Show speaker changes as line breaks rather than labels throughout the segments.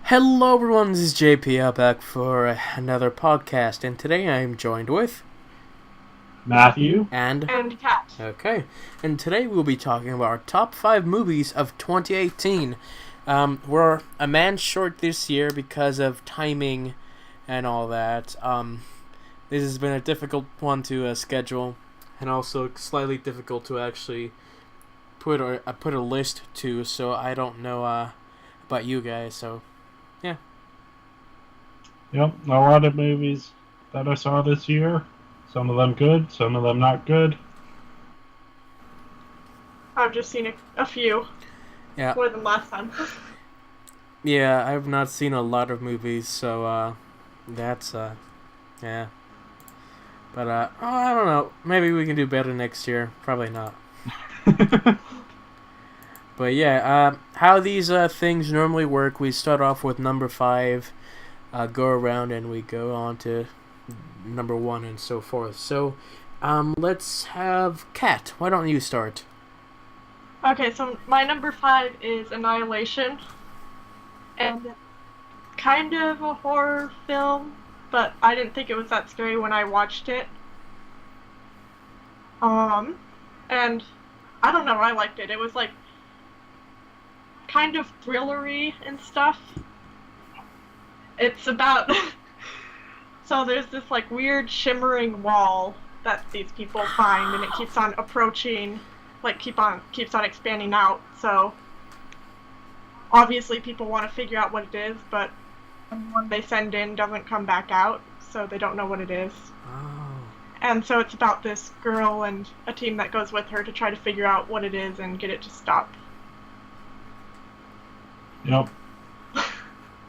Hello everyone, this is JP back for another podcast, and today I am joined with
Matthew.
and
Cat.
okay, and today we'll be talking about our top 5 movies of 2018. We're a man short this year because of timing and all that. This has been a difficult one to schedule, and also slightly difficult to actually put a list to. So I don't know about you guys. So yeah.
Yep, a lot of movies that I saw this year. Some of them good, some of them not good.
I've just seen a few.
Yeah.
More than last time.
Yeah, I've not seen a lot of movies, so that's yeah. But I don't know. Maybe we can do better next year. Probably not. But yeah, how these things normally work, we start off with number 5, go around, and we go on to number 1 and so forth. So, let's have Kat. Why don't you start?
Okay, so my number 5 is Annihilation. And kind of a horror film, but I didn't think it was that scary when I watched it. And I don't know, I liked it. It was like kind of thrillery and stuff. It's about so there's this like weird shimmering wall that these people find, and it keeps on approaching, like keeps on expanding out. So obviously people want to figure out what it is, but one they send in doesn't come back out, so they don't know what it is.
Oh.
And so it's about this girl and a team that goes with her to try to figure out what it is and get it to stop.
Yep.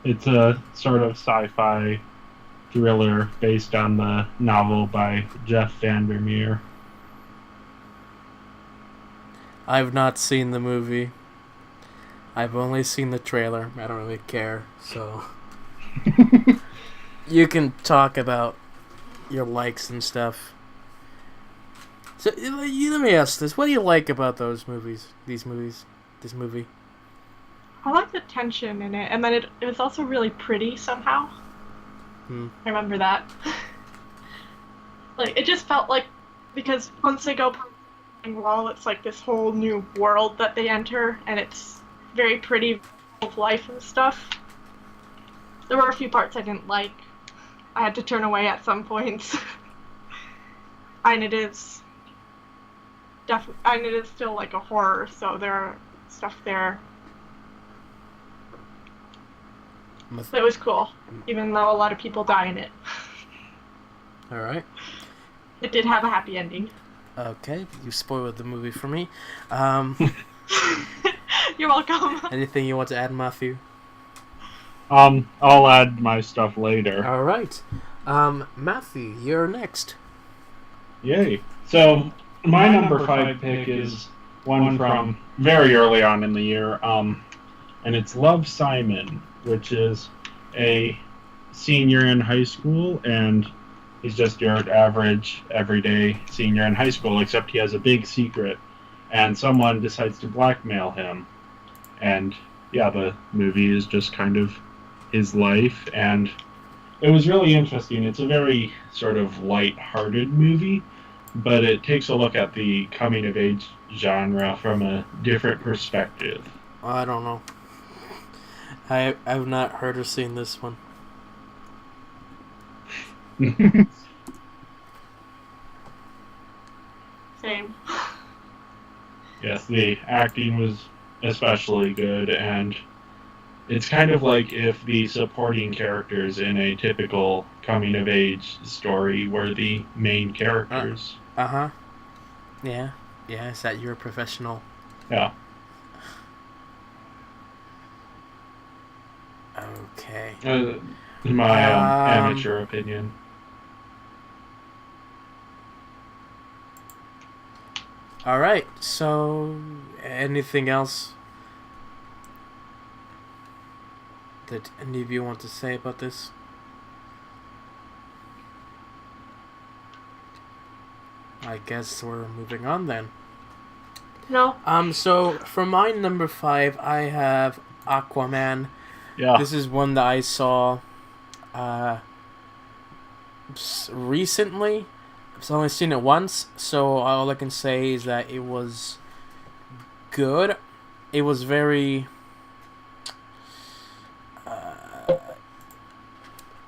It's a sort of sci-fi thriller based on the novel by Jeff Vandermeer.
I've not seen the movie. I've only seen the trailer. I don't really care, so you can talk about your likes and stuff. So let me ask this: what do you like about those movies? This movie?
I like the tension in it, and then it was also really pretty somehow. I remember that. Like, it just felt like, because once they go past the wall, it's like this whole new world that they enter, and it's very pretty with life and stuff. There were a few parts I didn't like. I had to turn away at some points. And it is still like a horror, so there are stuff there. It was cool, even though a lot of people die in it.
Alright.
It did have a happy ending.
Okay, you spoiled the movie for me.
You're welcome.
Anything you want to add, Matthew?
I'll add my stuff later.
Alright. Matthew, you're next.
Yay. So, my number 5 pick is one from very early on in the year, and it's Love, Simon, which is a senior in high school, and he's just your average, everyday senior in high school, except he has a big secret, and someone decides to blackmail him. And yeah, the movie is just kind of his life, and it was really interesting. It's a very sort of light-hearted movie, but it takes a look at the coming-of-age genre from a different perspective.
I don't know. I've not heard or seen this one.
Same.
Yes, the acting was especially good, and it's kind of like if the supporting characters in a typical coming-of-age story were the main characters.
Uh-huh. Yeah. Yeah, is that your professional?
Yeah.
Okay.
In my amateur opinion.
Alright, so anything else that any of you want to say about this? I guess we're moving on then.
No.
So for my number 5, I have Aquaman.
Yeah.
This is one that I saw recently. I've only seen it once, so all I can say is that it was good. It was very...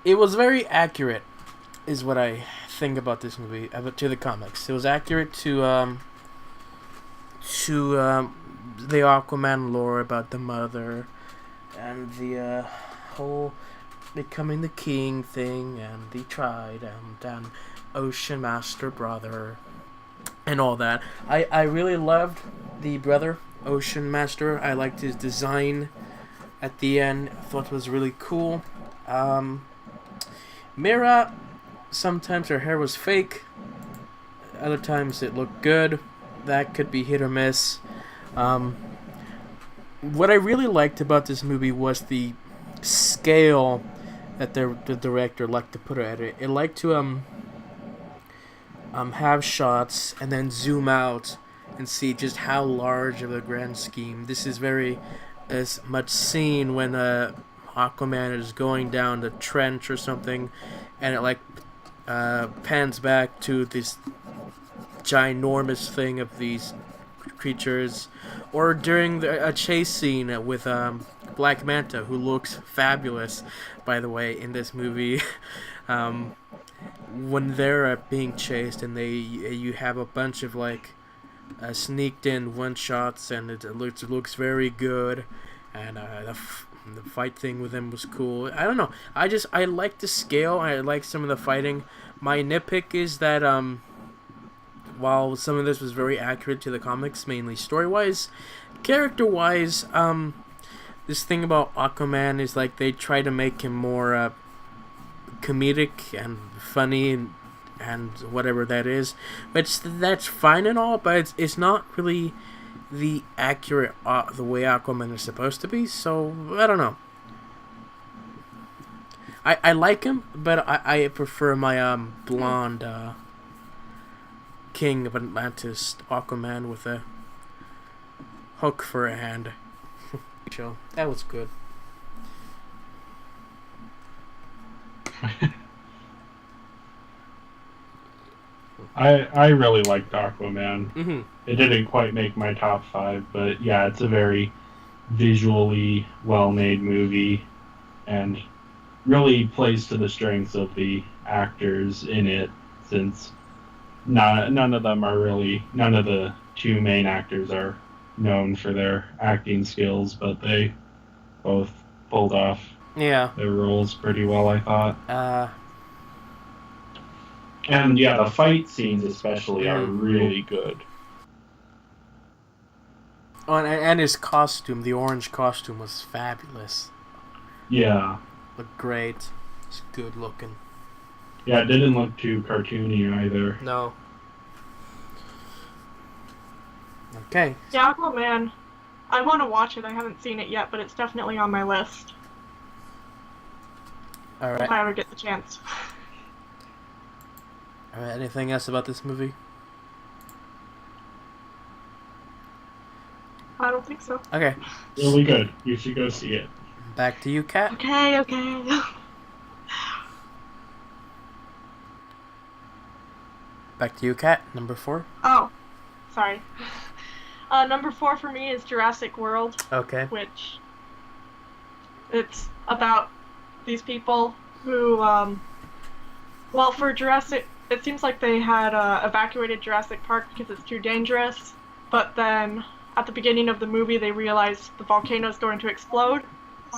it was very accurate, is what I think about this movie, to the comics. It was accurate to the Aquaman lore about the mother and the whole becoming the king thing and the trident and Ocean Master brother and all that. I really loved the brother Ocean Master. I liked his design at the end. I thought it was really cool. Mira, sometimes her hair was fake. Other times it looked good. That could be hit or miss. What I really liked about this movie was the scale that the director liked to put at it. It liked to have shots and then zoom out and see just how large of a grand scheme. This is very as much seen when Aquaman is going down the trench or something, and it like pans back to this ginormous thing of these creatures, or during a chase scene with Black Manta, who looks fabulous, by the way, in this movie. When they're being chased and you have a bunch of like sneaked in one shots, and it looks very good, and the fight thing with him was cool. I don't know. I like the scale. I like some of the fighting. My nitpick is that while some of this was very accurate to the comics, mainly story-wise, character-wise, this thing about Aquaman is like they try to make him more comedic and funny and whatever that is. But that's fine and all, but it's not really the accurate the way Aquaman is supposed to be. So I don't know. I like him, but I prefer my blonde King of Atlantis Aquaman with a hook for a hand. So that was good.
I really liked Aquaman.
Mm-hmm.
It didn't quite make my top 5, but yeah, it's a very visually well-made movie and really plays to the strengths of the actors in it, since none of the two main actors are known for their acting skills, but they both pulled off their roles pretty well, I thought. And yeah, the fight scenes especially are really good.
Oh, and his costume, the orange costume, was fabulous.
Yeah.
Looked great. It's good looking.
Yeah, it didn't look too cartoony either.
No. Okay.
Yeah, Aquaman. I want to watch it. I haven't seen it yet, but it's definitely on my list.
Alright.
If I ever get the chance.
Alright, anything else about this movie?
I don't think so.
Okay.
Really good. You should go see it.
Back to you, Kat.
Okay.
Back to you, Kat. Number 4.
Oh, sorry. Number 4 for me is Jurassic World.
Okay.
Which it's about these people who, well, for Jurassic, it seems like they had evacuated Jurassic Park because it's too dangerous. But then at the beginning of the movie, they realize the volcano is going to explode.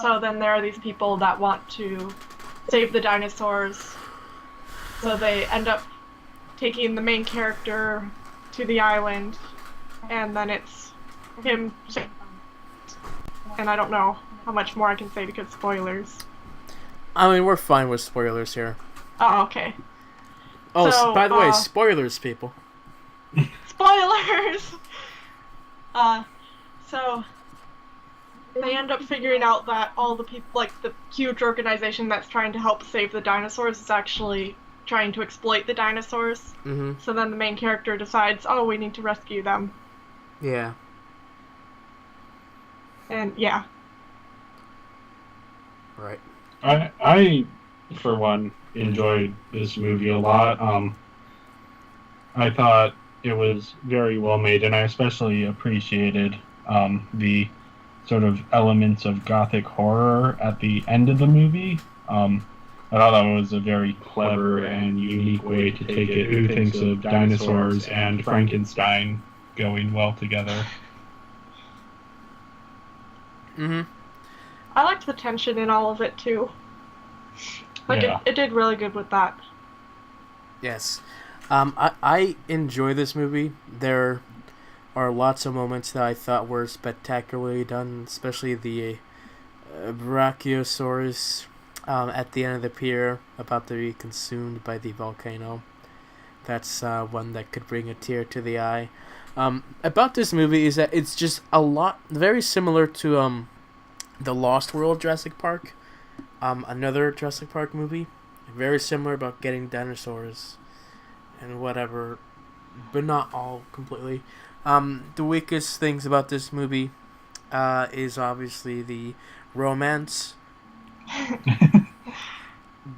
So then there are these people that want to save the dinosaurs. So they end up taking the main character to the island, and then it's him. And I don't know how much more I can say because spoilers.
I mean, we're fine with spoilers here.
Oh, okay.
Oh,
So,
by the way, spoilers, people.
Spoilers! So they end up figuring out that all the people, like the huge organization that's trying to help save the dinosaurs, is actually trying to exploit the dinosaurs.
Mm-hmm.
So then the main character decides, oh, we need to rescue them.
Yeah.
And yeah.
Right.
I for one enjoyed this movie a lot. I thought it was very well made, and I especially appreciated the sort of elements of gothic horror at the end of the movie. I thought that was a very clever and unique way to take it. Who thinks of dinosaurs and Frankenstein going well together?
Mm-hmm.
I liked the tension in all of it too. Like
Yeah.
it did really good with that.
Yes. I enjoy this movie. There are lots of moments that I thought were spectacularly done, especially the Brachiosaurus at the end of the pier, about to be consumed by the volcano. That's one that could bring a tear to the eye. About this movie is that it's just a lot, very similar to the Lost World Jurassic Park, another Jurassic Park movie. Very similar about getting dinosaurs and whatever, but not all completely. The weakest things about this movie is obviously the romance.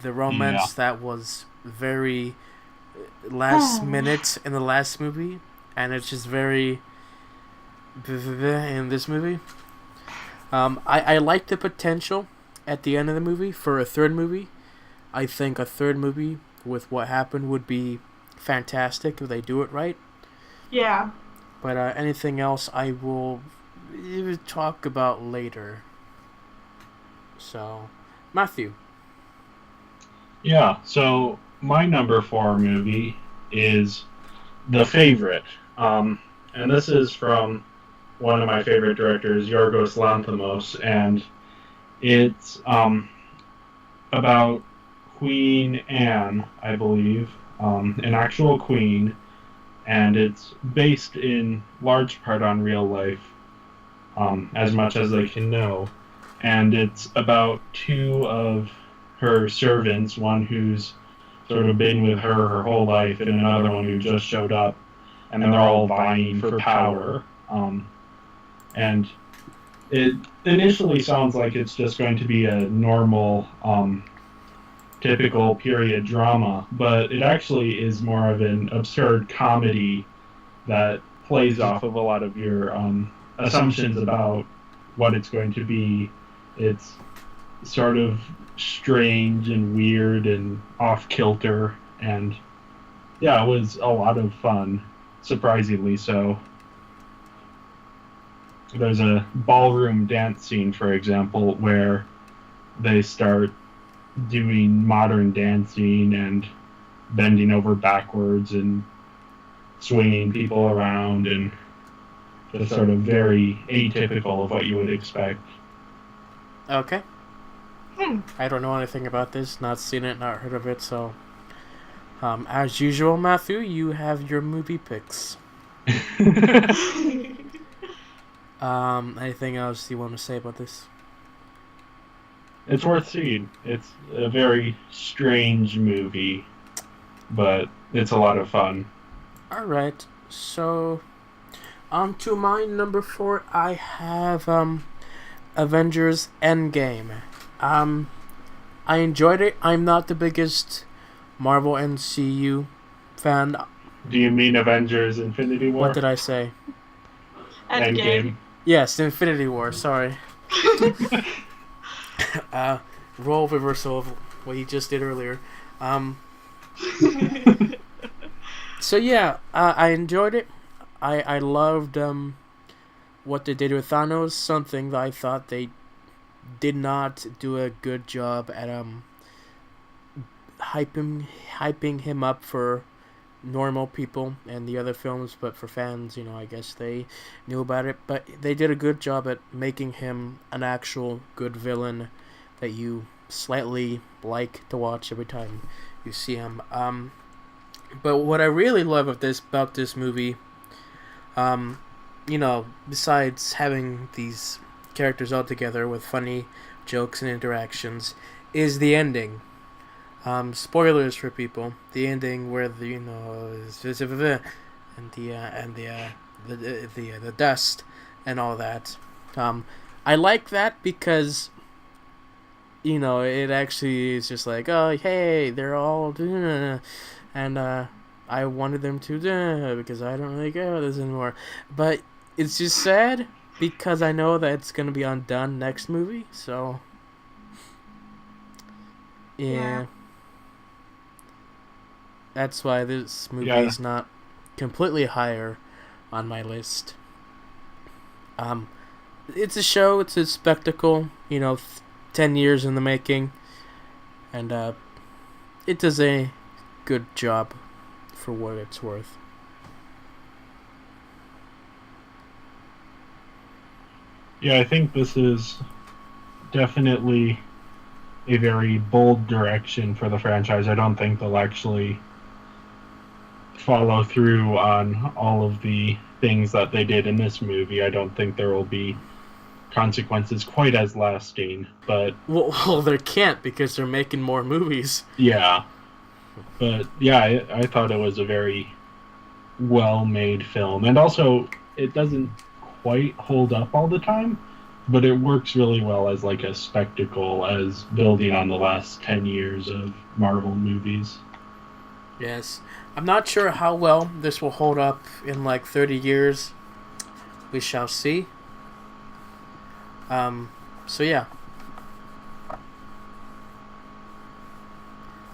The romance that was very last minute in the last movie, and it's just very in this movie. I like the potential at the end of the movie for a third movie. I think a third movie with what happened would be fantastic if they do it right.
Yeah.
But anything else I will talk about later. So, Matthew.
Yeah, so my number 4 movie is The Favorite. And this is from one of my favorite directors, Yorgos Lanthimos, and it's about Queen Anne, I believe, an actual queen, and it's based in large part on real life, as much as I can know. And it's about two of her servants, one who's sort of been with her whole life, and another one who just showed up, and they're all vying for power. And it initially sounds like it's just going to be a normal, typical period drama, but it actually is more of an absurd comedy that plays off of a lot of your assumptions about what it's going to be. It's sort of strange and weird and off kilter, and yeah, it was a lot of fun, surprisingly so. There's a ballroom dance scene, for example, where they start doing modern dancing and bending over backwards and swinging people around, and just sort of very atypical of what you would expect.
Okay. I don't know anything about this, not seen it, not heard of it, so as usual, Matthew, you have your movie picks. Anything else you want to say about this?
It's worth seeing. It's a very strange movie, but it's a lot of fun.
Alright, so on to my number 4, I have Avengers Endgame. I enjoyed it. I'm not the biggest Marvel MCU fan.
Do you mean Avengers Infinity War?
What did I say?
Endgame.
Yes, Infinity War, sorry. Role reversal of what you just did earlier. So yeah, I enjoyed it. I loved what they did with Thanos, something that I thought they did not do a good job at hyping him up for normal people and the other films, but for fans, I guess they knew about it. But they did a good job at making him an actual good villain that you slightly like to watch every time you see him. But what I really love about this movie, besides having these characters all together with funny jokes and interactions, is the ending. Spoilers for people. The ending where the the dust and all that. I like that because it actually is just like, oh, hey, they're all and I wanted them to because I don't really care about this anymore. But it's just sad because I know that it's gonna be undone next movie. So yeah. That's why this movie is not completely higher on my list. It's a show. It's a spectacle. 10 years in the making, and it does a good job for what it's worth.
Yeah, I think this is definitely a very bold direction for the franchise. I don't think they'll actually follow through on all of the things that they did in this movie. I don't think there will be consequences quite as lasting, but
well there can't because they're making more movies.
Yeah, but yeah, I thought it was a very well-made film, and also it doesn't quite hold up all the time, but it works really well as like a spectacle, as building on the last 10 years of Marvel movies.
Yes. I'm not sure how well this will hold up in like 30 years. We shall see. So yeah.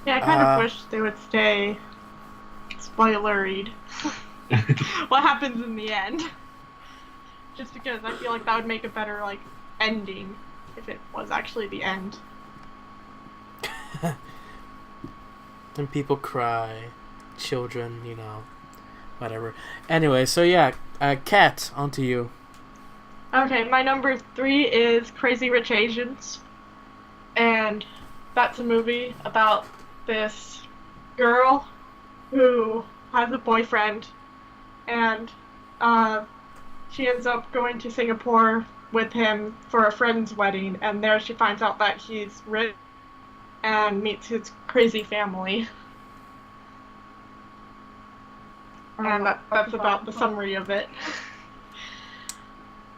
Yeah, I kind of wish they would stay spoileried. What happens in the end? Just because I feel like that would make a better like ending if it was actually the end.
And people cry, children, whatever. Anyway, so yeah, Kat, onto you.
Okay, my number 3 is Crazy Rich Asians, and that's a movie about this girl who has a boyfriend, and she ends up going to Singapore with him for a friend's wedding, and there she finds out that he's rich and meets his crazy family. And that's about the summary of it.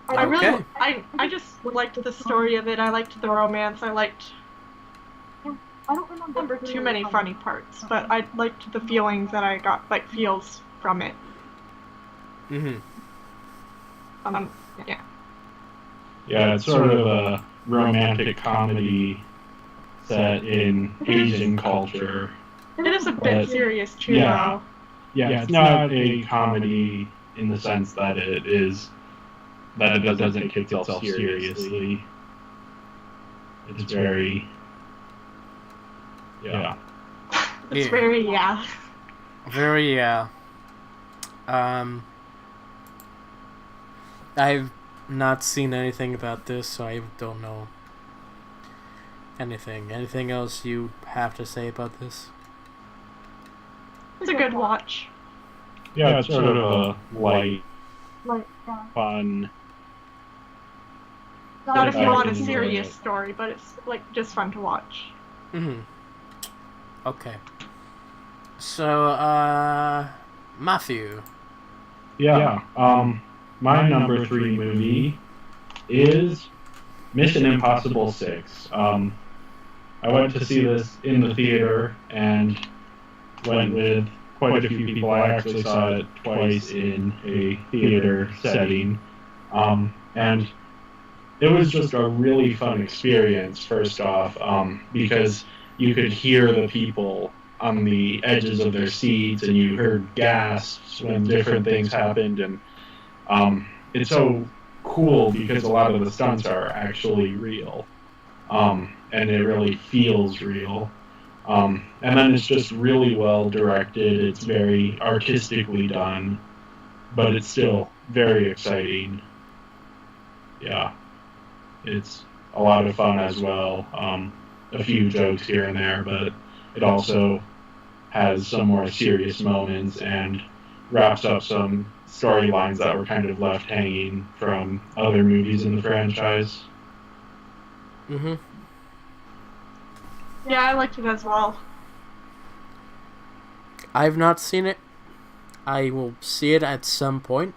Okay.
I just liked the story of it. I liked the romance. I don't remember too many funny parts, but I liked the feelings that I got, feels from it.
Mhm.
Yeah.
Yeah, it's sort of a romantic comedy set in Asian culture.
It is a bit serious too,
yeah.
though.
Yeah, it's not a comedy in the sense that it doesn't take itself seriously. It's very, yeah.
It's very, yeah.
Very, yeah. I've not seen anything about this, so I don't know anything. Anything else you have to say about this?
It's a good watch.
Yeah, it's sort of a light, fun.
Not if you want a serious story, but it's just fun to watch.
Mhm. Okay. So, Matthew.
Yeah. My number 3 movie is Mission Impossible 6. I went to see this in the theater and went with quite a few people. I actually saw it twice in a theater setting. And it was just a really fun experience, first off, because you could hear the people on the edges of their seats, and you heard gasps when different things happened, and it's so cool because a lot of the stunts are actually real, and it really feels real. And then it's just really well directed. It's very artistically done, but it's still very exciting. Yeah. It's a lot of fun as well. A few jokes here and there, but it also has some more serious moments and wraps up some storylines that were kind of left hanging from other movies in the franchise.
Mhm.
Yeah, I liked it as well.
I've not seen it. I will see it at some point.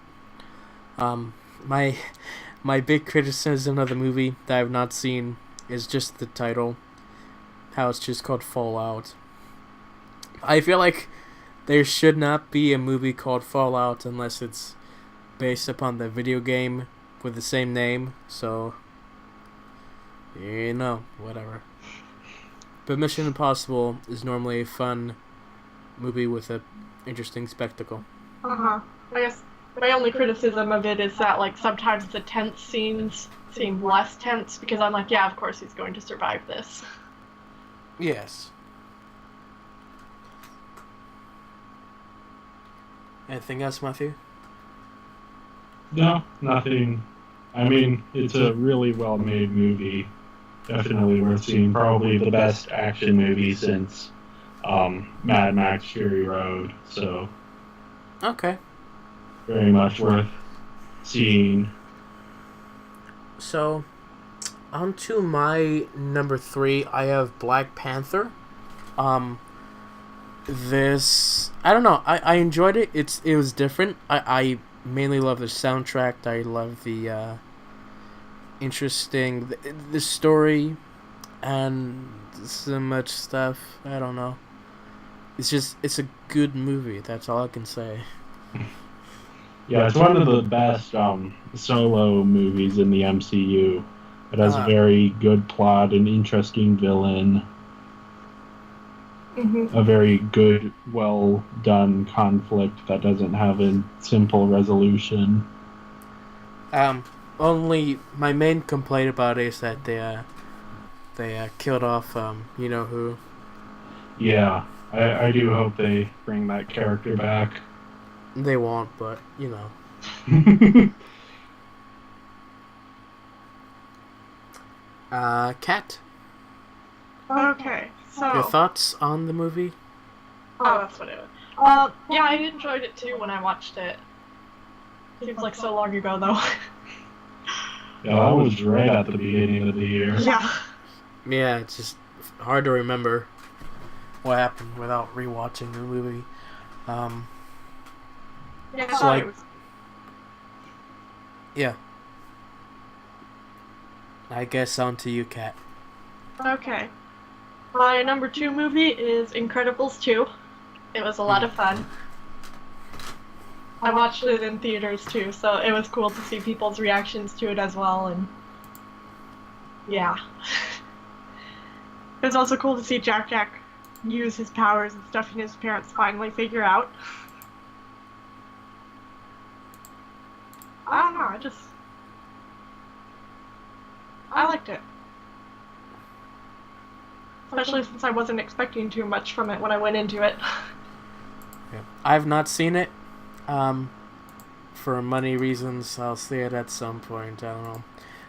My big criticism of the movie that I've not seen is just the title. How it's just called Fallout. I feel like there should not be a movie called Fallout unless it's based upon the video game with the same name. So, whatever. But Mission Impossible is normally a fun movie with a interesting spectacle.
I guess my only criticism of it is that, like, sometimes the tense scenes seem less tense because I'm like, yeah, of course he's going to survive this.
Yes. Anything else, Matthew?
No, nothing. I mean, it's a really well-made movie. Definitely worth seeing. Probably the best action movie since Mad Max Fury Road. So,
Okay.
very much worth seeing.
So, on to my number 3. I have Black Panther. I don't know. I enjoyed it. It was different. I mainly love the soundtrack. I love the interesting the story and so much stuff. I don't know. It's a good movie. That's all I can say.
Yeah, it's one of the best solo movies in the MCU. It has a very good plot, an interesting villain, a very good, well-done conflict that doesn't have a simple resolution.
Only my main complaint about it is that they killed off you know who.
Yeah, I do hope they bring that character back.
They won't, but you know. Kat,
Okay, so...
your thoughts on the movie?
Oh, that's what it was. Yeah, I enjoyed it too when I watched it. Seems like so long ago, though.
Yeah, that was right at the beginning of the year.
Yeah.
Yeah, it's just hard to remember what happened without rewatching the movie.
Yeah,
So, like,
it was...
yeah. I guess on to you, Kat.
Okay. My number 2 movie is Incredibles 2. It was a lot of fun. I watched it in theaters too, so it was cool to see people's reactions to it as well, and yeah. It was also cool to see Jack use his powers and stuff and his parents finally figure out. I don't know, I liked it. Especially since I wasn't expecting too much from it when I went into it.
Yeah. I've not seen it. For money reasons, I'll see it at some point. I don't know.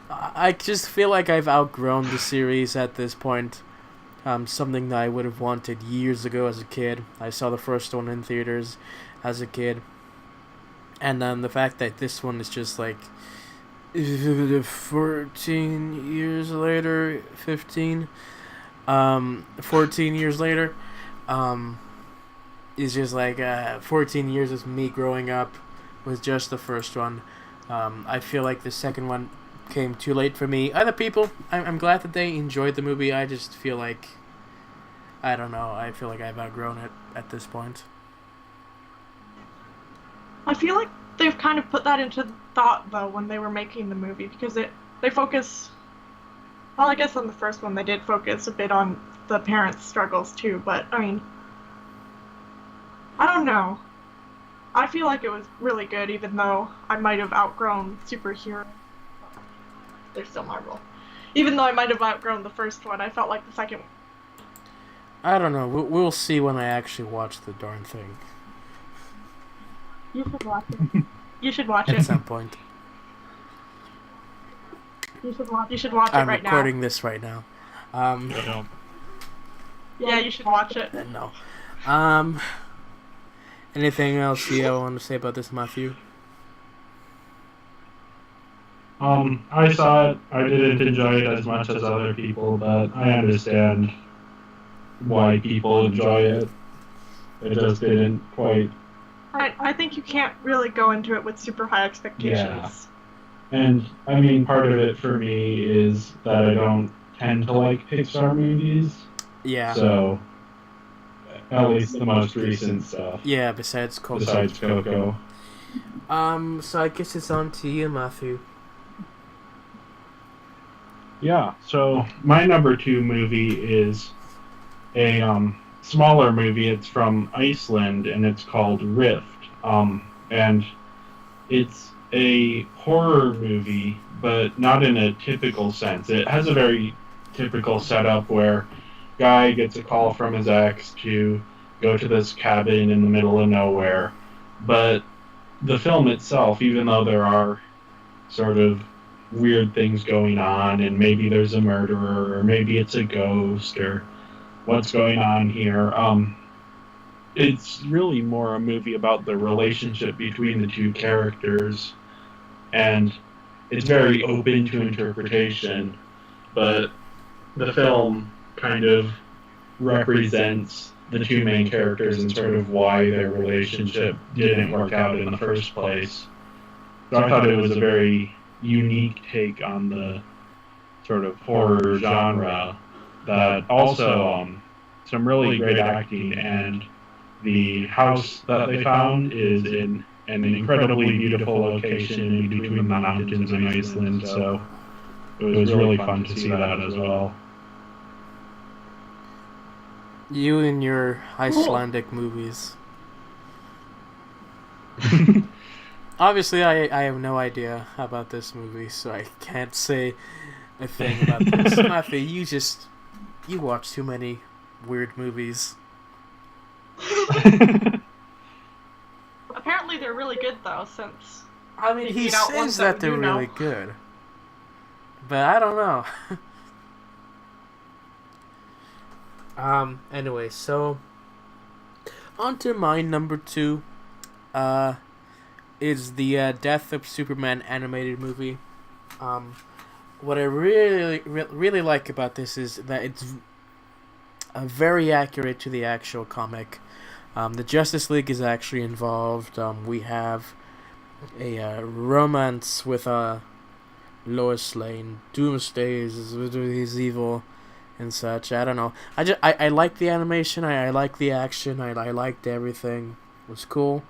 I just feel like I've outgrown the series at this point. Something that I would have wanted years ago as a kid. I saw the first one in theaters as a kid. And then the fact that this one is just like 14 years later, 15, 14 years later, is just like 14 years of me growing up with just the first one. I feel like the second one came too late for me. Other people, I'm glad that they enjoyed the movie. I just feel like, I don't know, I feel like I've outgrown it at this point.
I feel like they've kind of put that into thought, though, when they were making the movie, because they focus... Well, I guess on the first one they did focus a bit on the parents' struggles, too, but, I mean... I don't know. I feel like it was really good, even though I might have outgrown superhero. They're still Marvel. Even though I might have outgrown the first one, I felt like the second one...
I don't know. We'll see when I actually watch the darn thing.
You should watch it. You should watch
At
it.
some point.
You should watch it
I'm
right now.
recording this right now.
Yeah, you should watch it.
No. Anything else you want to say about this, Matthew?
I saw it. I didn't enjoy it as much as other people, but I understand why people enjoy it. It just didn't quite...
I think you can't really go into it with super high expectations.
Yeah. And, I mean, part of it for me is that I don't tend to like Pixar movies.
Yeah.
So, at least the most recent stuff.
Yeah, besides Coco.
Besides Coco.
So I guess it's on to you, Matthew.
Yeah, so my number 2 movie is a smaller movie. It's from Iceland, and it's called Rift. And it's a horror movie, but not in a typical sense. It has a very typical setup where guy gets a call from his ex to go to this cabin in the middle of nowhere. But the film itself, even though there are sort of weird things going on, and maybe there's a murderer, or maybe it's a ghost, or what's going on here, it's really more a movie about the relationship between the two characters, and it's very open to interpretation, but the film kind of represents the two main characters and sort of why their relationship didn't work out in the first place. So I thought it was a very unique take on the sort of horror genre that also some really great acting, and the house that they found is in an incredibly beautiful location in between the mountains in Iceland, so it was really fun to see that as well.
You and your Icelandic movies. Obviously, I have no idea about this movie, so I can't say a thing about this. Matthew, you watch too many weird movies.
Apparently they're really good though, since
I mean, he
out
says
ones
that
that
they're
you know.
really good, but I don't know. Anyway, so on to my number 2. Is the Death of Superman animated movie. What I really like about this is that it's very accurate to the actual comic. The Justice League is actually involved. We have a romance with Lois Lane. Doomsday is evil and such. I don't know. I like the animation. I like the action. I liked everything. It was cool.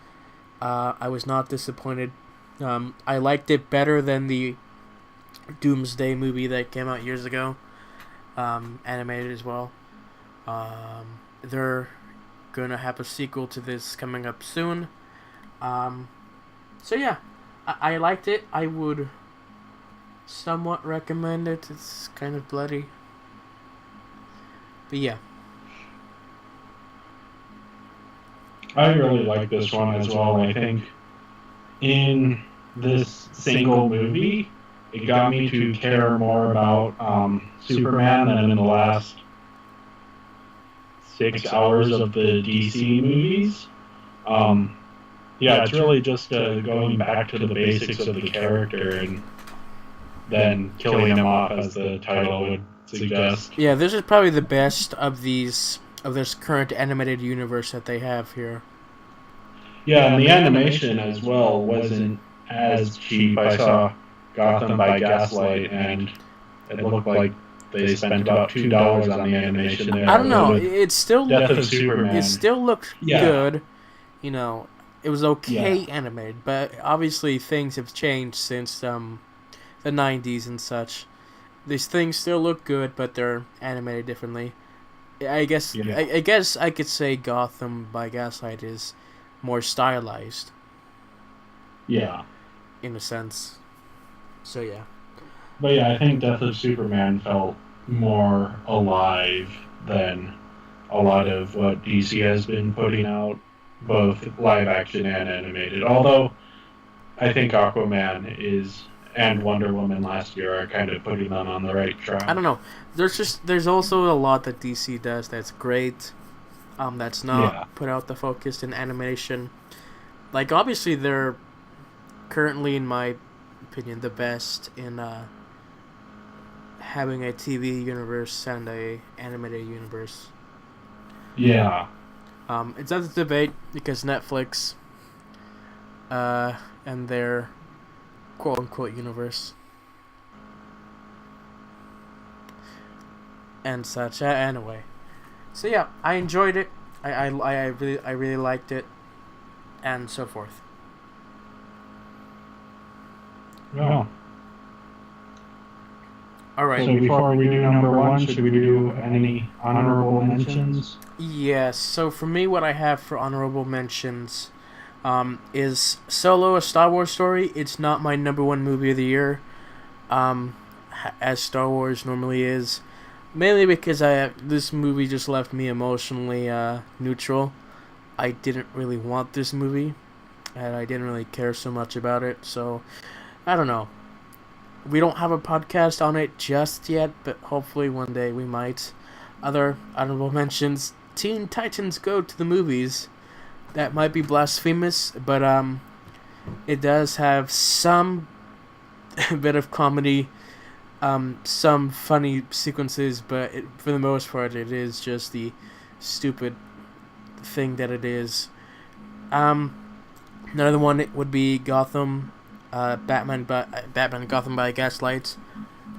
I was not disappointed. I liked it better than the Doomsday movie that came out years ago, animated as well. They're gonna have a sequel to this coming up soon. So yeah, I liked it. I would somewhat recommend it. It's kind of bloody, but yeah.
I really like this one as well. I think in this single movie, it got me to care more about Superman than in the last 6 hours of the DC movies. Yeah, it's really just going back to the basics of the character and then killing him off, as the title would suggest.
Yeah, this is probably the best of this current animated universe that they have here.
Yeah, and the animation as well wasn't as cheap. I saw Gotham by Gaslight, and it looked like they spent about $2 on the animation there.
I don't know. It still
Death of Superman.
It still looked good. You know, it was okay animated, but obviously things have changed since the 90s and such. These things still look good, but they're animated differently. I guess I could say Gotham by Gaslight is more stylized.
Yeah.
In a sense. So yeah.
But yeah, I think Death of Superman felt more alive than a lot of what DC has been putting out, both live action and animated. Although I think Aquaman and Wonder Woman last year are kind of putting them on the right track.
I don't know. There's also a lot that DC does that's great. That's not put out the focus in animation. Like, obviously they're currently, in my opinion, the best in having a TV universe and a animated universe.
Yeah.
It's up to debate because Netflix and their quote-unquote universe. and such. Anyway, so yeah, I enjoyed it. I really liked it, and so forth.
Yeah.
All right.
So before we do number one, should we do any honorable mentions?
Yes. So for me, what I have for honorable mentions, is Solo: A Star Wars Story. It's not my number one movie of the year, as Star Wars normally is, mainly because this movie just left me emotionally neutral. I didn't really want this movie, and I didn't really care so much about it. So I don't know. We don't have a podcast on it just yet, but hopefully one day we might. Other honorable mentions: Teen Titans Go to the Movies. That might be blasphemous, but it does have some bit of comedy, some funny sequences, but for the most part, it is just the stupid thing that it is. Another one would be Gotham. Batman Gotham by Gaslight.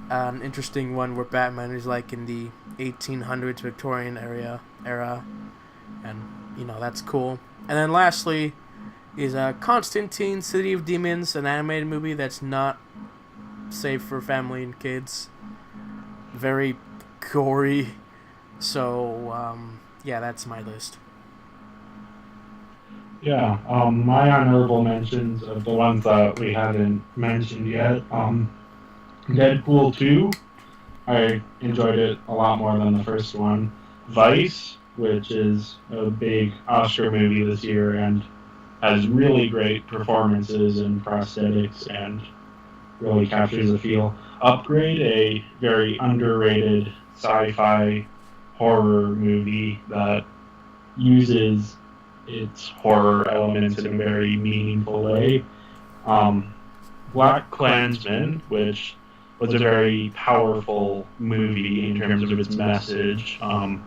An interesting one where Batman is like in the 1800s Victorian era, and that's cool. And then lastly is Constantine: City of Demons, an animated movie that's not safe for family and kids. Very gory. So yeah, that's my list.
Yeah, my honorable mentions of the ones that we haven't mentioned yet. Deadpool 2, I enjoyed it a lot more than the first one. Vice, which is a big Oscar movie this year and has really great performances and prosthetics and really captures the feel. Upgrade, a very underrated sci-fi horror movie that uses its horror elements in a very meaningful way. Black Klansman, which was a very powerful movie in terms of its message, and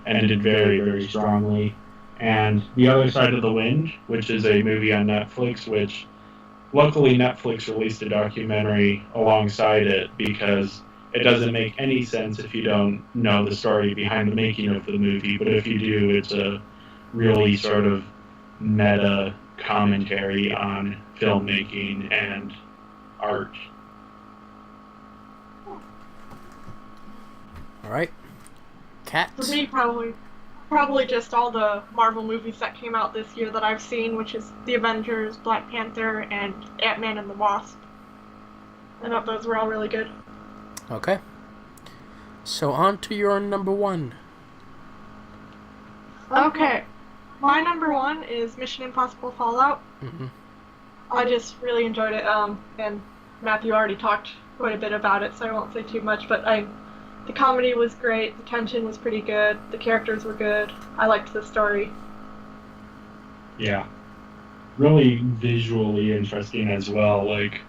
ended very, very strongly. And The Other Side of the Wind, which is a movie on Netflix, which luckily Netflix released a documentary alongside it because it doesn't make any sense if you don't know the story behind the making of the movie, but if you do, it's a really sort of meta commentary on filmmaking and art.
All right, Kat.
For me, probably just all the Marvel movies that came out this year that I've seen, which is The Avengers, Black Panther, and Ant-Man and the Wasp. I thought those were all really good.
Okay. So on to your number one.
Okay. My number one is Mission Impossible Fallout.
Mm-hmm.
I just really enjoyed it, and Matthew already talked quite a bit about it, so I won't say too much, but the comedy was great, the tension was pretty good, the characters were good, I liked the story.
Yeah. Really visually interesting as well, like,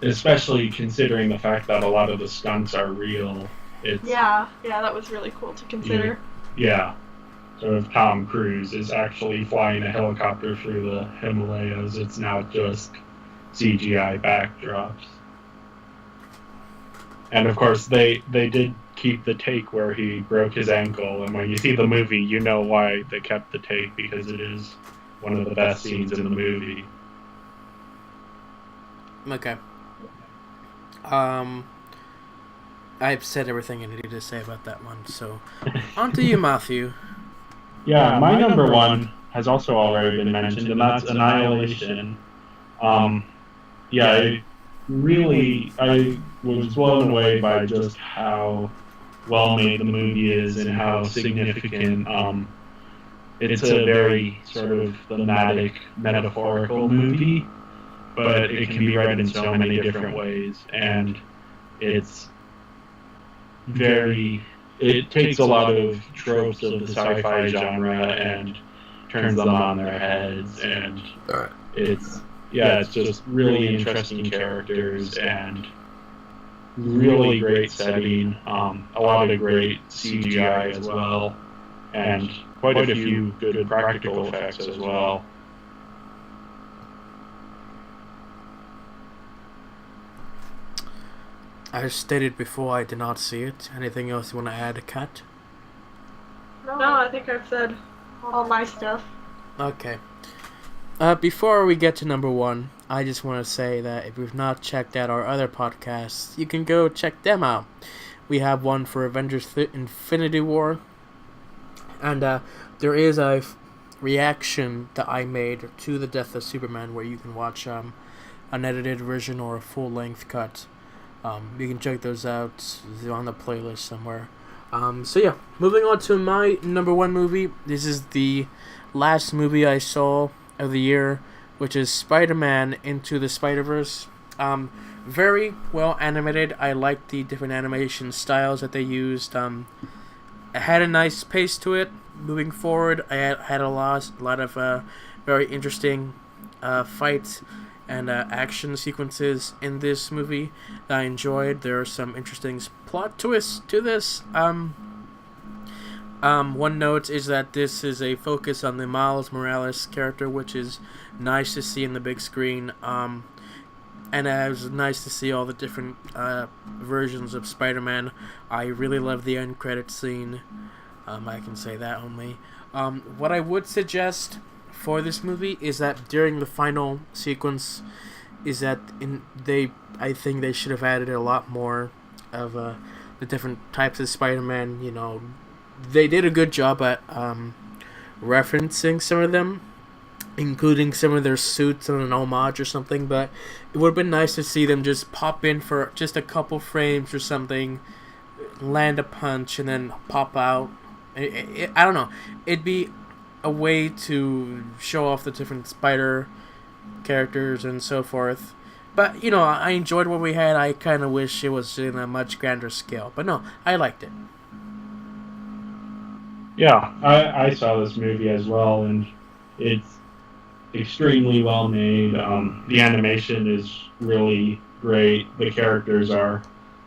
especially considering the fact that a lot of the stunts are real.
Yeah, that was really cool to consider.
Yeah. Sort of Tom Cruise is actually flying a helicopter through the Himalayas. It's not just CGI backdrops. And of course, they did keep the take where he broke his ankle, and when you see the movie, you know why they kept the take, because it is one of the best scenes in the movie.
Okay. I've said everything I needed to say about that one, so on to you, Matthew.
Yeah, my number one has also already been mentioned, and that's Annihilation. I was blown away by just how well made the movie is and how significant. It's a very sort of thematic, metaphorical movie, but it can be read in so many different ways, and it takes a lot of tropes of the sci-fi genre and turns them on their heads, and it's just really interesting characters and really great setting, a lot of great CGI as well, and quite a few good practical effects as well.
As stated before, I did not see it. Anything else you want to add, Kat?
No, I think I've said all my stuff.
Okay. Before we get to number one, I just want to say that if you've not checked out our other podcasts, you can go check them out. We have one for Avengers Infinity War, and there is a reaction that I made to the death of Superman where you can watch an edited version or a full-length cut. You can check those out. They're on the playlist somewhere. So yeah, moving on to my number one movie. This is the last movie I saw of the year, which is Spider-Man Into the Spider-Verse. Very well animated. I liked the different animation styles that they used. It had a nice pace to it. Moving forward, I had a lot of very interesting fights and action sequences in this movie that I enjoyed. There are some interesting plot twists to this. One note is that this is a focus on the Miles Morales character, which is nice to see in the big screen. And it was nice to see all the different versions of Spider-Man. I really love the end credit scene. I can say that only. What I would suggest for this movie is that during the final sequence, is that I think they should have added a lot more of the different types of Spider-Man. You know, they did a good job at referencing some of them, including some of their suits on an homage or something, but it would have been nice to see them just pop in for just a couple frames or something, land a punch, and then pop out. I don't know. It'd be a way to show off the different Spider characters and so forth. But, you know, I enjoyed what we had. I kind of wish it was in a much grander scale. But no, I liked it.
Yeah, I saw this movie as well, and it's extremely well made. The animation is really great. The characters are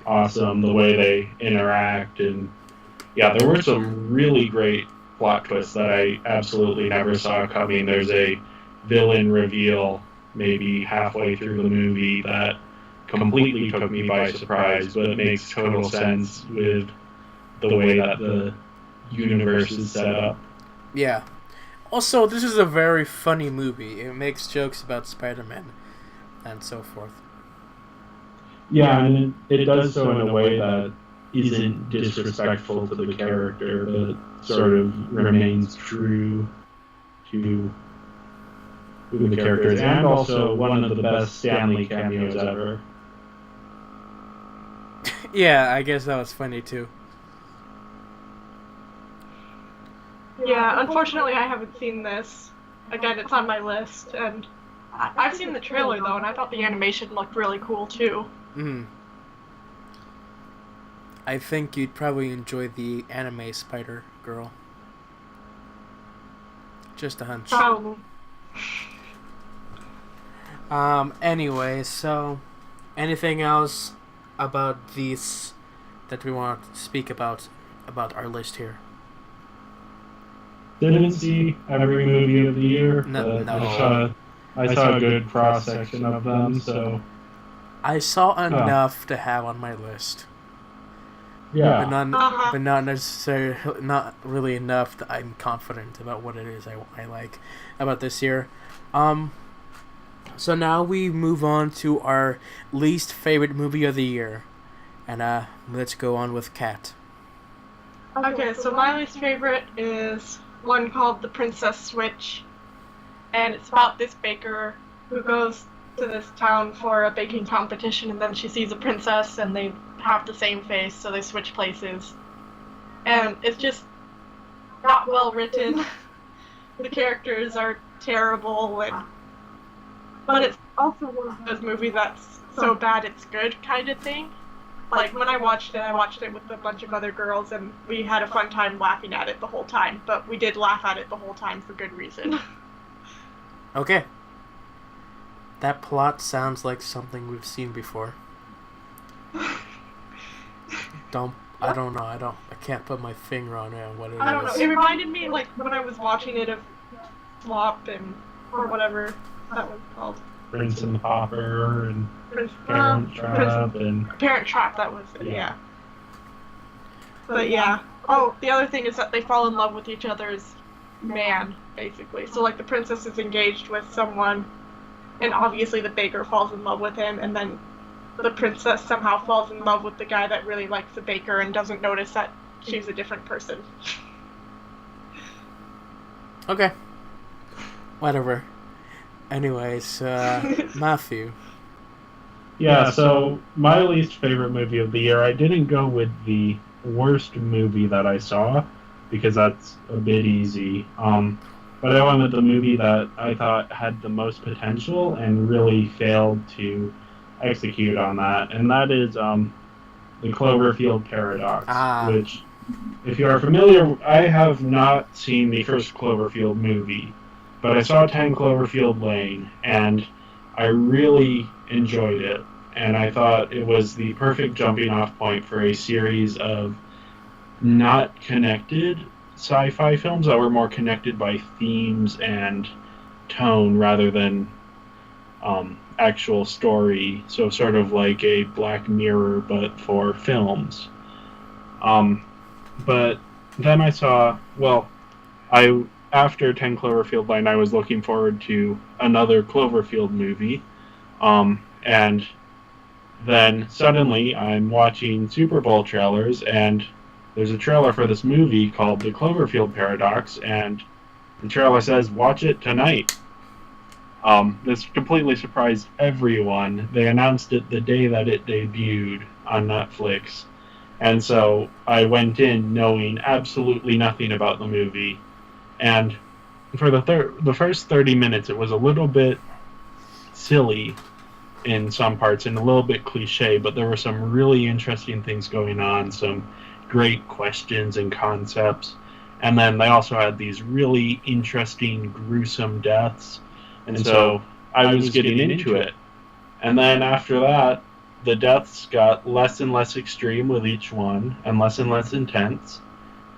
awesome. The way they interact, and yeah, there were some really great plot twists that I absolutely never saw coming. There's a villain reveal maybe halfway through the movie that completely took me by surprise, but it makes total sense with the way that the universe is set up.
Yeah. Also, this is a very funny movie. It makes jokes about Spider-Man and so forth.
Yeah, and it does so in a way that isn't disrespectful to the character, but sort of remains true to who the character is, and also one of the best Stanley cameos ever.
Yeah, I guess that was funny too.
Yeah, unfortunately I haven't seen this. Again, it's on my list, and I've seen the trailer though, and I thought the animation looked really cool too.
I think you'd probably enjoy the anime Spider Girl. Just a hunch.
Probably.
Anyway, so anything else about these that we want to speak about our list here?
Didn't see every movie of the year,
No.
I saw a good cross section of them, so
I saw enough to have on my list.
yeah.
But not necessarily, not really enough that I'm confident about what it is I like about this year. So now we move on to our least favorite movie of the year, and let's go on with Kat.
Okay, so my least favorite is one called The Princess Switch, and it's about this baker who goes to this town for a baking competition, and then she sees a princess, and they have the same face, so they switch places. And it's just not well written. The characters are terrible, but it's also one of those movies that's so bad it's good kind of thing. Like, when I watched it with a bunch of other girls, and we had a fun time laughing at it the whole time, but we did laugh at it the whole time for good reason.
Okay. That plot sounds like something we've seen before. I don't know. I can't put my finger on it, what it is.
I don't know. It reminded me, like, when I was watching it of Flop or whatever that was called.
Prince and the Pauper and
Well,
Parent Trap and
Parent Trap, that was it,
Yeah.
yeah. But yeah. Oh, the other thing is that they fall in love with each other's man, basically. So, like, the princess is engaged with someone, and obviously the baker falls in love with him, and then the princess somehow falls in love with the guy that really likes the baker and doesn't notice that she's a different person.
Okay. Whatever. Anyways, Matthew.
Yeah, so my least favorite movie of the year, I didn't go with the worst movie that I saw because that's a bit easy. But I went with the movie that I thought had the most potential and really failed to execute on that, and that is the Cloverfield Paradox,
Ah.
which, if you are familiar, I have not seen the first Cloverfield movie, but I saw 10 Cloverfield Lane, and I really enjoyed it. And I thought it was the perfect jumping off point for a series of not connected sci-fi films that were more connected by themes and tone rather than actual story. So sort of like a Black Mirror, but for films. But then I saw, well, I after 10 Cloverfield Lane, I was looking forward to another Cloverfield movie. And then suddenly I'm watching Super Bowl trailers, and there's a trailer for this movie called The Cloverfield Paradox, and the trailer says, "Watch it tonight." This completely surprised everyone. They announced it the day that it debuted on Netflix. And so I went in knowing absolutely nothing about the movie. And for the first 30 minutes, it was a little bit silly in some parts and a little bit cliche, but there were some really interesting things going on, some great questions and concepts. And then they also had these really interesting, gruesome deaths. And so I was getting into it. And then after that, the deaths got less and less extreme with each one and less intense.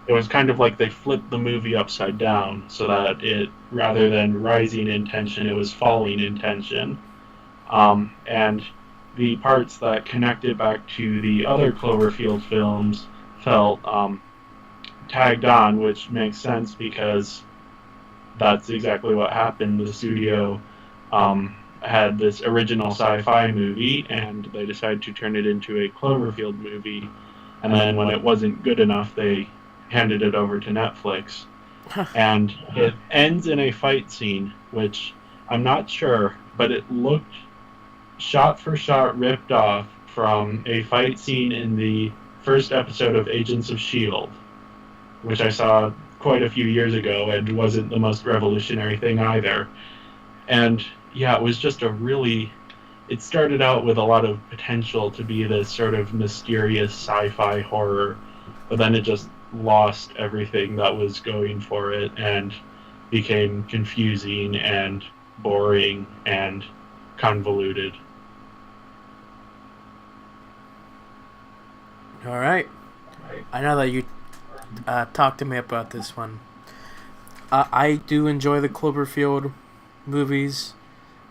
It was kind of like they flipped the movie upside down so that it, rather than rising in tension, it was falling in tension. And the parts that connected back to the other Cloverfield films felt tagged on, which makes sense because that's exactly what happened. The studio had this original sci-fi movie, and they decided to turn it into a Cloverfield movie. And then when it wasn't good enough, they handed it over to Netflix. And it ends in a fight scene, which I'm not sure, but it looked shot for shot ripped off from a fight scene in the first episode of Agents of S.H.I.E.L.D., which I saw quite a few years ago and wasn't the most revolutionary thing either. And yeah, it was just it started out with a lot of potential to be this sort of mysterious sci-fi horror, but then it just lost everything that was going for it and became confusing and boring and convoluted.
All right. I know that you talked to me about this one. I do enjoy the Cloverfield movies.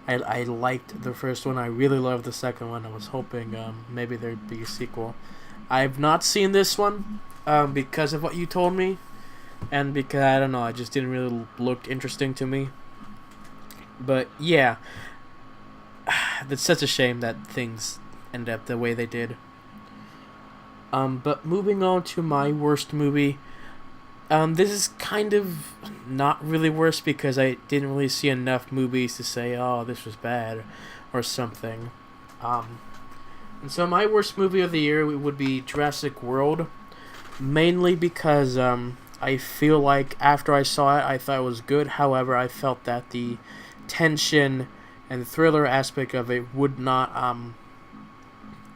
I liked the first one. I really loved the second one. I was hoping maybe there'd be a sequel. I've not seen this one because of what you told me, and because, I don't know, it just didn't really look interesting to me. But yeah, it's such a shame that things end up the way they did. But moving on to my worst movie. This is kind of not really worst because I didn't really see enough movies to say, oh, this was bad or something. And so my worst movie of the year would be Jurassic World, mainly because I feel like after I saw it, I thought it was good. However, I felt that the tension and thriller aspect of it would not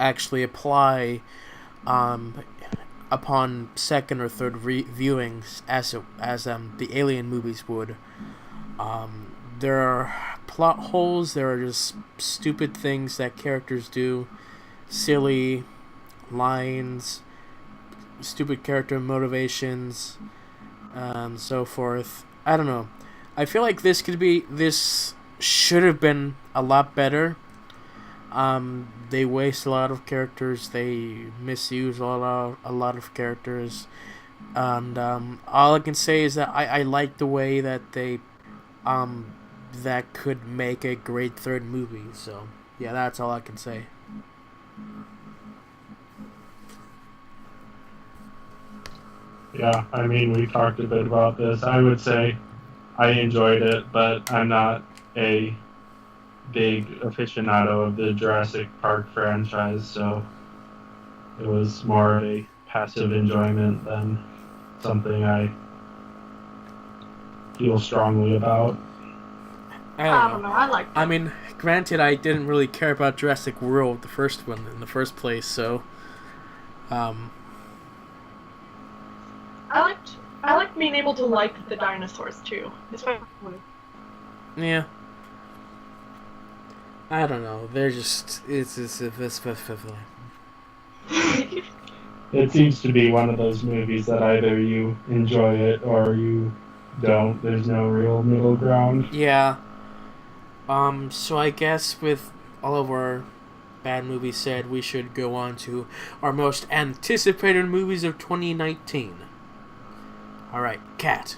actually apply upon second or third viewings as the Alien movies would. There are plot holes. There are just stupid things that characters do, silly lines, stupid character motivations, and so forth. I don't know. I feel like this should have been a lot better. They waste a lot of characters. They misuse a lot of characters. And all I can say is that I like the way that they that could make a great third movie. So yeah, that's all I can say.
Yeah, I mean, we talked a bit about this. I would say I enjoyed it, but I'm not a big aficionado of the Jurassic Park franchise, so it was more of a passive enjoyment than something I feel strongly about.
I don't know. I liked it.
I mean, granted, I didn't really care about Jurassic World, the first one, in the first place, so
I liked being able to like the dinosaurs too. Especially.
yeah. I don't know. They're just it's
It seems to be one of those movies that either you enjoy it or you don't. There's no real middle ground.
yeah. So I guess with all of our bad movies said, we should go on to our most anticipated movies of 2019. All right, Kat.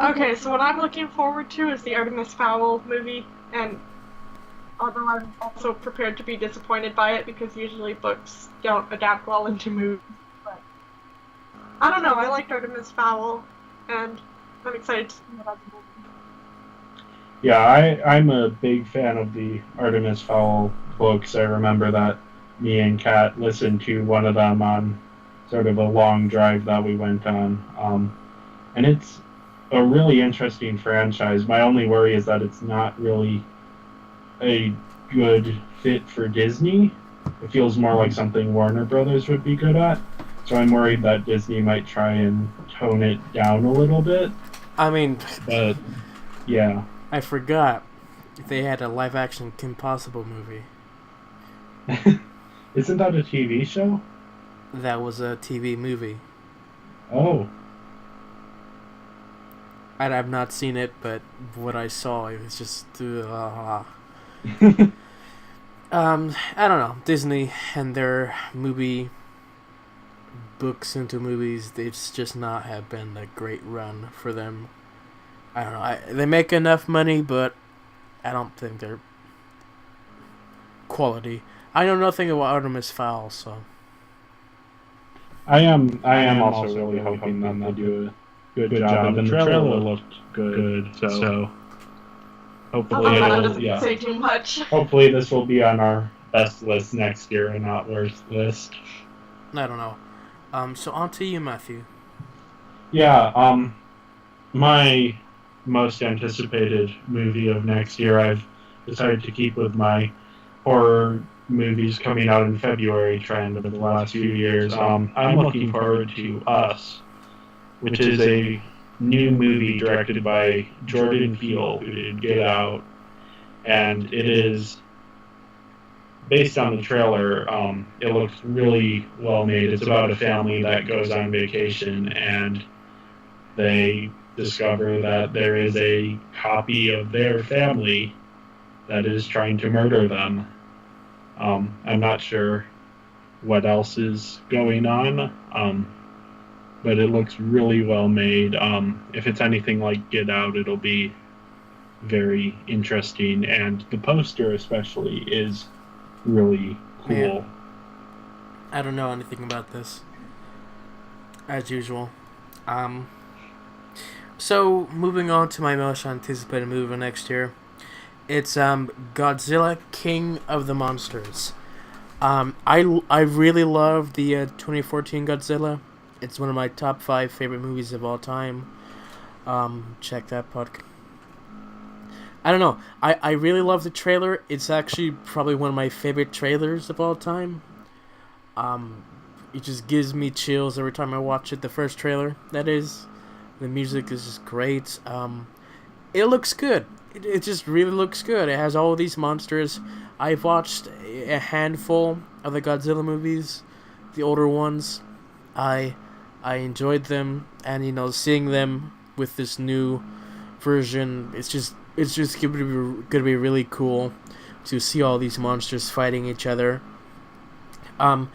Okay, so what I'm looking forward to is the Artemis Fowl movie, and although I'm also prepared to be disappointed by it because usually books don't adapt well into movies, but I don't know. I liked Artemis Fowl, and I'm excited to see what other movies.
Yeah, I'm a big fan of the Artemis Fowl books. I remember that me and Kat listened to one of them on sort of a long drive that we went on. And it's a really interesting franchise. My only worry is that it's not really a good fit for Disney. It feels more like something Warner Brothers would be good at. So I'm worried that Disney might try and tone it down a little bit.
I mean,
But yeah.
I forgot they had a live-action Kim Possible movie.
Isn't that a TV show?
That was a TV movie.
Oh.
I've not seen it, but what I saw, it was just I don't know. Disney and their movie books into movies, it's just not have been a great run for them. I don't know. They make enough money, but I don't think they're quality. I know nothing about Artemis Fowl, so
I am also really hoping that they do a good job. And the trailer looked good, so hopefully
That
it'll,
doesn't say too much.
hopefully this will be on our best list next year and not worst list.
I don't know. So on to you, Matthew.
Yeah, my most anticipated movie of next year, I've decided to keep with my horror movies coming out in February trend over the last few years. I'm looking forward to Us, which is a new movie directed by Jordan Peele, who did Get Out, and it is based on the trailer. It looks really well made. It's about a family that goes on vacation and they discover that there is a copy of their family that is trying to murder them. I'm not sure what else is going on, but it looks really well made. If it's anything like Get Out, it'll be very interesting, and the poster especially is really cool.
Man. I don't know anything about this, as usual. So moving on to my most anticipated movie next year, it's Godzilla King of the Monsters. I really love the 2014 Godzilla. It's one of my top 5 favorite movies of all time. Check that podcast. I don't know. I really love the trailer. It's actually probably one of my favorite trailers of all time. It just gives me chills every time I watch it. The first trailer, that is. The music is just great. It looks good. It just really looks good. It has all these monsters. I've watched a handful of the Godzilla movies, the older ones. I enjoyed them, and seeing them with this new version, it's just it's just gonna be really cool to see all these monsters fighting each other. And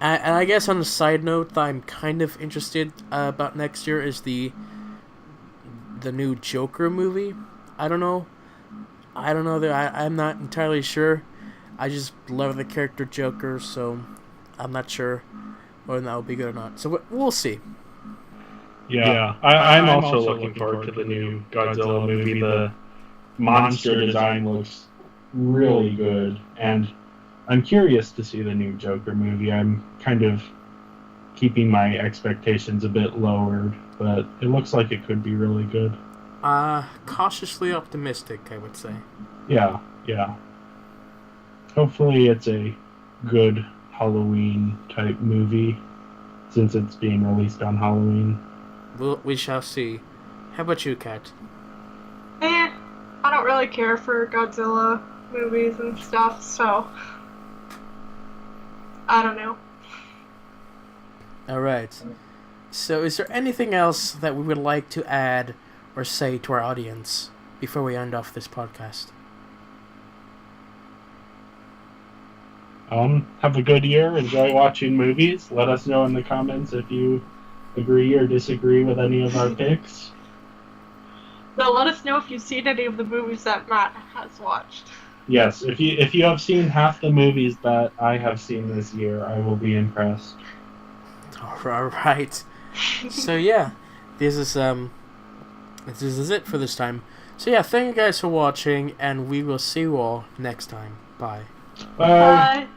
I guess on a side note that I'm kind of interested about next year is the new Joker movie. I don't know that I'm not entirely sure. I just love the character Joker, so I'm not sure whether that will be good or not. So we'll see.
Yeah, I'm also looking forward to the new Godzilla movie. The monster design looks really good, and I'm curious to see the new Joker movie. I'm kind of keeping my expectations a bit lowered, but it looks like it could be really good.
Cautiously optimistic, I would say.
Yeah. Hopefully it's a good Halloween type movie, since it's being released on Halloween.
We shall see. How about you, Kat?
I don't really care for Godzilla movies and stuff, so I don't know.
Alright. So is there anything else that we would like to add or say to our audience before we end off this podcast?
Have a good year. Enjoy watching movies. Let us know in the comments if you agree or disagree with any of our picks.
So let us know if you've seen any of the movies that Matt has watched.
Yes, if you have seen half the movies that I have seen this year, I will be impressed.
All right. So yeah, this is it for this time. So yeah, thank you guys for watching, and we will see you all next time. Bye.
Bye.
Bye.